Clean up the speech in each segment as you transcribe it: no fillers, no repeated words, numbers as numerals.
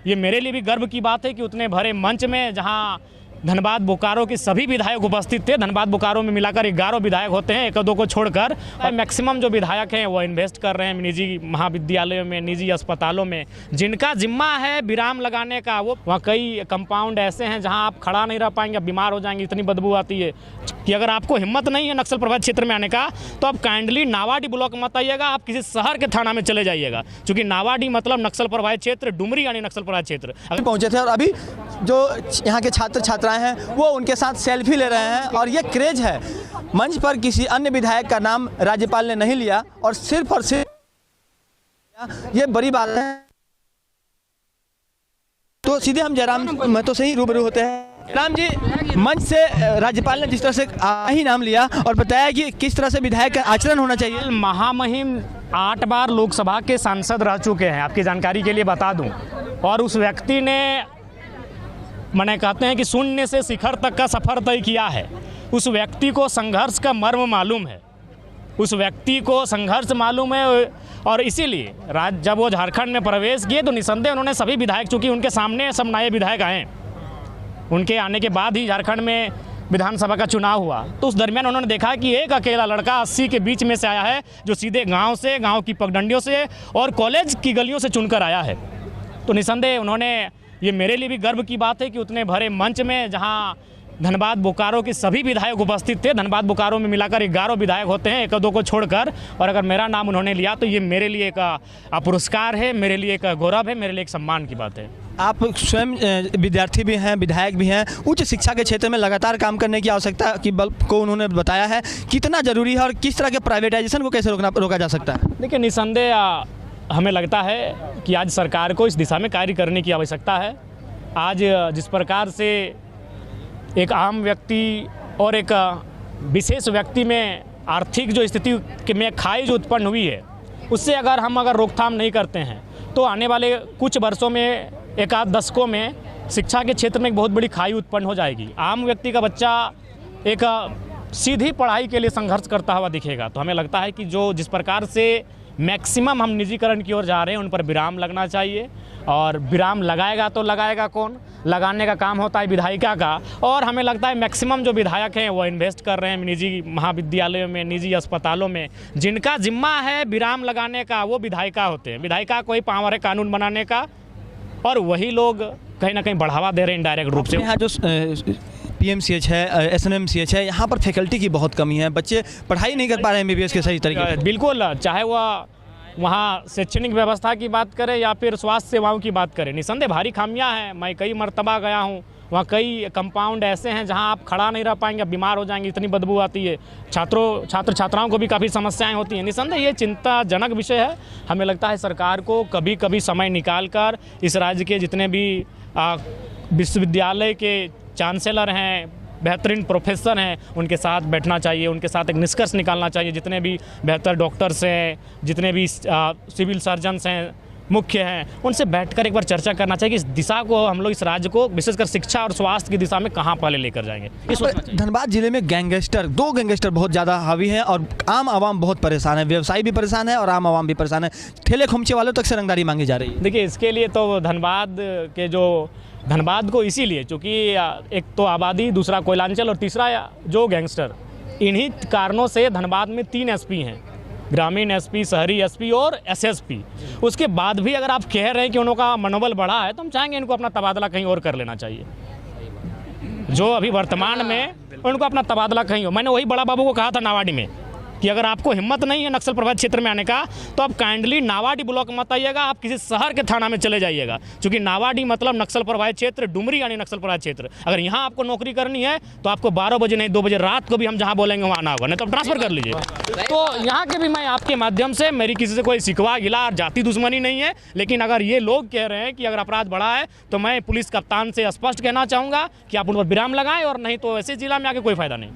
ये मेरे लिए भी गर्व की बात है कि उतने भरे मंच में जहाँ धनबाद बोकारो के सभी विधायक उपस्थित थे। धनबाद बोकारो में मिलाकर 11 विधायक होते हैं, एक दो को छोड़कर, और मैक्सिमम जो विधायक हैं वो इन्वेस्ट कर रहे हैं निजी महाविद्यालयों में, निजी अस्पतालों में, जिनका जिम्मा है विराम लगाने का। वो वहाँ कई कंपाउंड ऐसे हैं जहाँ आप खड़ा नहीं रह पाएंगे, बीमार हो जाएंगे, इतनी बदबू आती है कि अगर आपको हिम्मत नहीं है नक्सल प्रभावित क्षेत्र में आने का तो आप काइंडली नावाडी ब्लॉक मत आइएगा, आप किसी शहर के थाना में चले जाइएगा, क्योंकि नावाडी मतलब नक्सल प्रभावित क्षेत्र, डुमरी यानी नक्सल प्रभावित क्षेत्र। अभी पहुंचे थे और अभी जो यहाँ के छात्र छात्राएं हैं वो उनके साथ सेल्फी ले रहे हैं और ये क्रेज है। मंच पर किसी अन्य विधायक का नाम राज्यपाल ने नहीं लिया और सिर्फ ये बड़ी बात है। तो सीधे हम जयराम महतो से ही रूबरू होते हैं। राम जी, मंच से राज्यपाल ने जिस तरह से ही नाम लिया और बताया कि किस तरह से विधायक का आचरण होना चाहिए। महामहिम 8 बार लोकसभा के सांसद रह चुके हैं, आपकी जानकारी के लिए बता दूं, और उस व्यक्ति ने मैंने कहते हैं कि शून्य से शिखर तक का सफ़र तय किया है। उस व्यक्ति को संघर्ष का मर्म मालूम है, उस व्यक्ति को संघर्ष मालूम है, और इसीलिए जब वो झारखंड में प्रवेश किए तो निसंदेह उन्होंने सभी विधायक, चूँकि उनके सामने सब नए विधायक आए, उनके आने के बाद ही झारखंड में विधानसभा का चुनाव हुआ, तो उस दरमियान उन्होंने देखा कि एक अकेला लड़का 80 के बीच में से आया है, जो सीधे गांव की पगडंडियों से और कॉलेज की गलियों से चुनकर आया है। तो निसंदेह उन्होंने, ये मेरे लिए भी गर्व की बात है कि उतने भरे मंच में जहाँ धनबाद बोकारो के सभी विधायक उपस्थित थे। धनबाद बोकारो में मिलाकर 11 विधायक होते हैं, एक दो को छोड़कर, और अगर मेरा नाम उन्होंने लिया तो ये मेरे लिए एक पुरस्कार है, मेरे लिए एक गौरव है, मेरे लिए एक सम्मान की बात है। आप स्वयं विद्यार्थी भी हैं, विधायक भी हैं, उच्च शिक्षा के क्षेत्र में लगातार काम करने की आवश्यकता की बल को उन्होंने बताया है, कितना जरूरी है और किस तरह के प्राइवेटाइजेशन को कैसे रोका जा सकता है। देखिए, निसंदेह हमें लगता है कि आज सरकार को इस दिशा में कार्य करने की आवश्यकता है। आज जिस प्रकार से एक आम व्यक्ति और एक विशेष व्यक्ति में आर्थिक जो स्थिति में खाई जो उत्पन्न हुई है, उससे अगर रोकथाम नहीं करते हैं तो आने वाले कुछ वर्षों में, एक आध दशकों में शिक्षा के क्षेत्र में एक बहुत बड़ी खाई उत्पन्न हो जाएगी। आम व्यक्ति का बच्चा एक सीधी पढ़ाई के लिए संघर्ष करता हुआ दिखेगा। तो हमें लगता है कि जिस प्रकार से मैक्सिमम हम निजीकरण की ओर जा रहे हैं, उन पर विराम लगना चाहिए, और विराम लगाएगा तो लगाएगा कौन? लगाने का काम होता है विधायिका का, और हमें लगता है मैक्सिमम जो विधायक हैं वो इन्वेस्ट कर रहे हैं निजी महाविद्यालयों में, निजी अस्पतालों में, जिनका जिम्मा है विराम लगाने का वो विधायिका होते हैं। विधायिका को ही पावर है कानून बनाने का, और वही लोग कहीं ना कहीं बढ़ावा दे रहे हैं इनडायरेक्ट रूप से। यहाँ जो PMCH है, SNMCH है, यहाँ पर फैकल्टी की बहुत कमी है, बच्चे पढ़ाई नहीं कर पा रहे हैं MBBS के सही तरीके से। बिल्कुल, चाहे वह वहाँ शैक्षणिक व्यवस्था की बात करें या फिर स्वास्थ्य सेवाओं की बात करें, निसंदेह भारी खामियां हैं। मैं कई मरतबा गया हूँ, वहाँ कई कंपाउंड ऐसे हैं जहाँ आप खड़ा नहीं रह पाएंगे, बीमार हो जाएंगे, इतनी बदबू आती है। छात्राओं को भी काफ़ी समस्याएं होती हैं। निसंदेह ये चिंताजनक विषय है। हमें लगता है सरकार को कभी कभी समय निकाल कर इस राज्य के जितने भी विश्वविद्यालय के चांसलर हैं, बेहतरीन प्रोफेसर हैं, उनके साथ बैठना चाहिए, उनके साथ एक निष्कर्ष निकालना चाहिए। जितने भी बेहतर डॉक्टर्स हैं, जितने भी सिविल सर्जन्स हैं, मुख्य हैं, उनसे बैठकर एक बार चर्चा करना चाहिए कि इस दिशा को हम लोग, इस राज्य को विशेषकर शिक्षा और स्वास्थ्य की दिशा में कहाँ पहले लेकर जाएंगे। धनबाद जिले में दो गैंगस्टर बहुत ज़्यादा हावी हैं और आम आवाम बहुत परेशान है, व्यवसायी भी परेशान है और आम आवाम भी परेशान है। ठेले खोमचे वालों तक से रंगदारी मांगी जा रही है। देखिए, इसके लिए तो धनबाद को इसीलिए, चूँकि एक तो आबादी, दूसरा कोयलांचल और तीसरा जो गैंगस्टर, इन्हीं कारणों से धनबाद में 3 SP हैं, ग्रामीण SP, शहरी SP और SSP। उसके बाद भी अगर आप कह रहे हैं कि उनका मनोबल बढ़ा है, तो हम चाहेंगे इनको अपना तबादला कहीं और कर लेना चाहिए। जो अभी वर्तमान में उनको अपना तबादला कहीं हो। मैंने वही बड़ा बाबू को कहा था नावाडी में कि अगर आपको हिम्मत नहीं है नक्सल प्रभावित क्षेत्र में आने का तो आप काइंडली नावाडी ब्लॉक मत आइएगा, आप किसी शहर के थाना में चले जाइएगा, क्योंकि नावाडी मतलब नक्सल प्रभावित क्षेत्र, डुमरी यानी नक्सल प्रभावित क्षेत्र। अगर यहाँ आपको नौकरी करनी है तो आपको 12 बजे नहीं 2 बजे रात को भी हम जहाँ बोलेंगे वहाँ आना होगा, नहीं तो आप ट्रांसफर कर लीजिए। तो यहाँ के भी मैं आपके माध्यम से, मेरी किसी से कोई शिकवा गिला जाति दुश्मनी नहीं है, लेकिन अगर ये लोग कह रहे हैं कि अगर अपराध बढ़ा है तो मैं पुलिस कप्तान से स्पष्ट कहना चाहूँगा कि आप उन पर विराम लगाएं, और नहीं तो ऐसे जिला में आके कोई फायदा नहीं।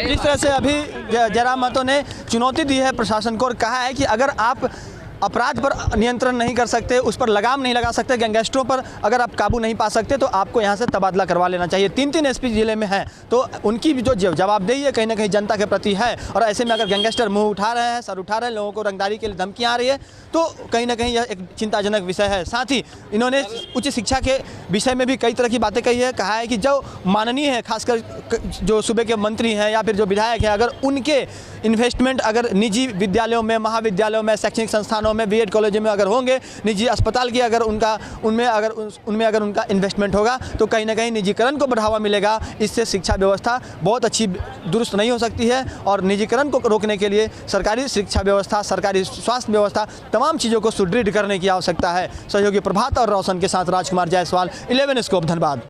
जिस तरह से अभी जयराम महतो ने चुनौती दी है प्रशासन को और कहा है कि अगर आप अपराध पर नियंत्रण नहीं कर सकते, उस पर लगाम नहीं लगा सकते, गैंगस्टरों पर अगर आप काबू नहीं पा सकते तो आपको यहाँ से तबादला करवा लेना चाहिए। 3-3 एसपी जिले में हैं, तो उनकी भी जो जवाबदेही है कहीं ना कहीं जनता के प्रति है। और ऐसे में अगर गैंगस्टर मुंह उठा रहे हैं, सर उठा रहे हैं, लोगों को रंगदारी के लिए धमकियाँ आ रही है, तो कहीं ना कहीं यह एक चिंताजनक विषय है। साथ ही इन्होंने उच्च शिक्षा के विषय में भी कई तरह की बातें कही है। कहा है कि जो माननीय है, खासकर जो सूबे के मंत्री हैं या फिर जो विधायक हैं, अगर उनके इन्वेस्टमेंट अगर निजी विद्यालयों में, महाविद्यालयों में, शैक्षणिक संस्थानों में, बीएड कॉलेजों में अगर होंगे, निजी अस्पताल की अगर उनमें अगर उनका इन्वेस्टमेंट होगा, तो कहीं ना कहीं निजीकरण को बढ़ावा मिलेगा। इससे शिक्षा व्यवस्था बहुत अच्छी दुरुस्त नहीं हो सकती है और निजीकरण को रोकने के लिए सरकारी शिक्षा व्यवस्था, सरकारी स्वास्थ्य व्यवस्था, तमाम चीज़ों को सुदृढ़ करने की आवश्यकता है। सहयोगी प्रभात और रोशन के साथ राजकुमार जायसवाल, 11 स्कोप, धनबाद।